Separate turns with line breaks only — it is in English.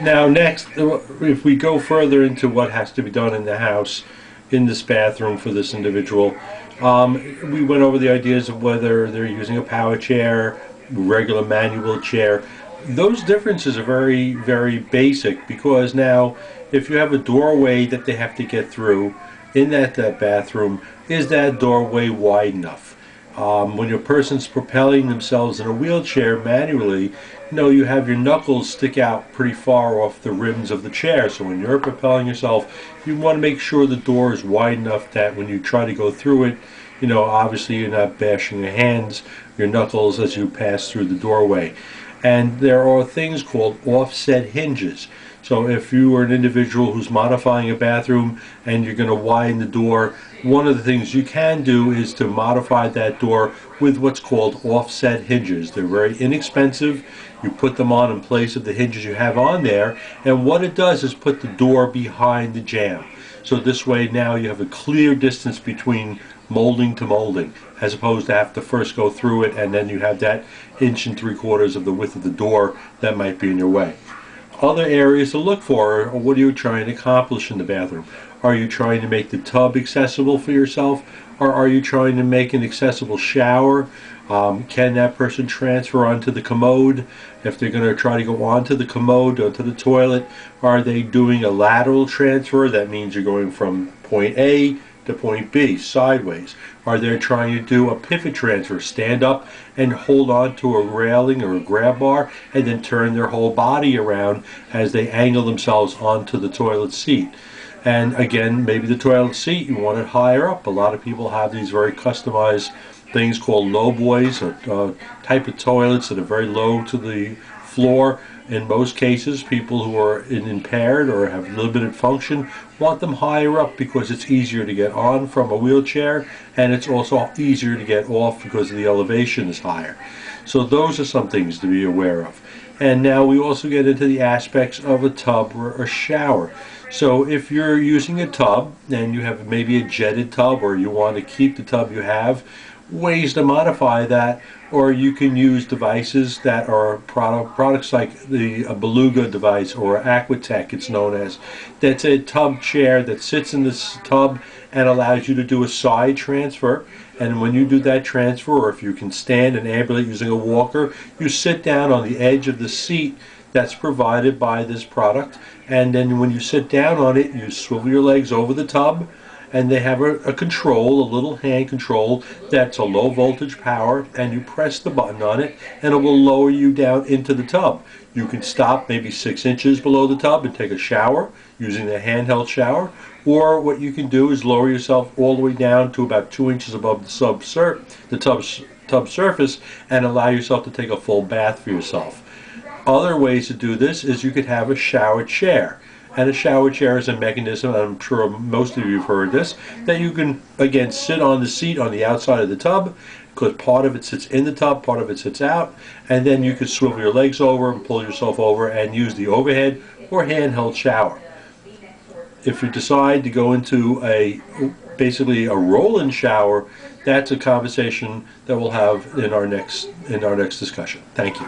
Now next, if we go further into what has to be done in the house, in this bathroom for this individual, we went over the ideas of whether they're using a power chair, regular manual chair. Those differences are very, very basic, because now if you have a doorway that they have to get through in that bathroom, is that doorway wide enough? When a person's propelling themselves in a wheelchair manually, you have your knuckles stick out pretty far off the rims of the chair. So when you're propelling yourself, you want to make sure the door is wide enough that when you try to go through it, obviously you're not bashing your hands, your knuckles as you pass through the doorway. And there are things called offset hinges. So if you are an individual who's modifying a bathroom and you're going to widen the door, one of the things you can do is to modify that door with what's called offset hinges. They're very inexpensive. You put them on in place of the hinges you have on there, and what it does is put the door behind the jamb. So this way now you have a clear distance between molding to molding, as opposed to have to first go through it and then you have that 1 3/4 of the width of the door that might be in your way. Other areas to look for are, what are you trying to accomplish in the bathroom? Are you trying to make the tub accessible for yourself, or are you trying to make an accessible shower? Can that person transfer onto the commode? If they're going to try to go onto the commode, onto the toilet, are they doing a lateral transfer? That means you're going from point A to point B, sideways. Are they trying to do a pivot transfer, stand up and hold on to a railing or a grab bar and then turn their whole body around as they angle themselves onto the toilet seat? And again, maybe the toilet seat, you want it higher up. A lot of people have these very customized things called low boys, or type of toilets that are very low to the floor. In most cases, people who are impaired or have limited function want them higher up because it's easier to get on from a wheelchair, and it's also easier to get off because the elevation is higher. So those are some things to be aware of. And now we also get into the aspects of a tub or a shower. So if you're using a tub and you have maybe a jetted tub, or you want to keep the tub you have, ways to modify that, or you can use devices that are products like the Beluga device, or Aquatech it's known as. That's a tub chair that sits in this tub and allows you to do a side transfer. And when you do that transfer, or if you can stand and ambulate using a walker, you sit down on the edge of the seat that's provided by this product, and then when you sit down on it, you swivel your legs over the tub, and they have a control, a little hand control that's a low voltage power, and you press the button on it and it will lower you down into the tub. You can stop maybe 6 inches below the tub and take a shower using the handheld shower, or what you can do is lower yourself all the way down to about 2 inches above the tub surface and allow yourself to take a full bath for yourself. Other ways to do this is you could have a shower chair. And a shower chair is a mechanism, and I'm sure most of you have heard this, that you can, again, sit on the seat on the outside of the tub, because part of it sits in the tub, part of it sits out, and then you can swivel your legs over and pull yourself over and use the overhead or handheld shower. If you decide to go into basically a roll-in shower, that's a conversation that we'll have in our next discussion. Thank you.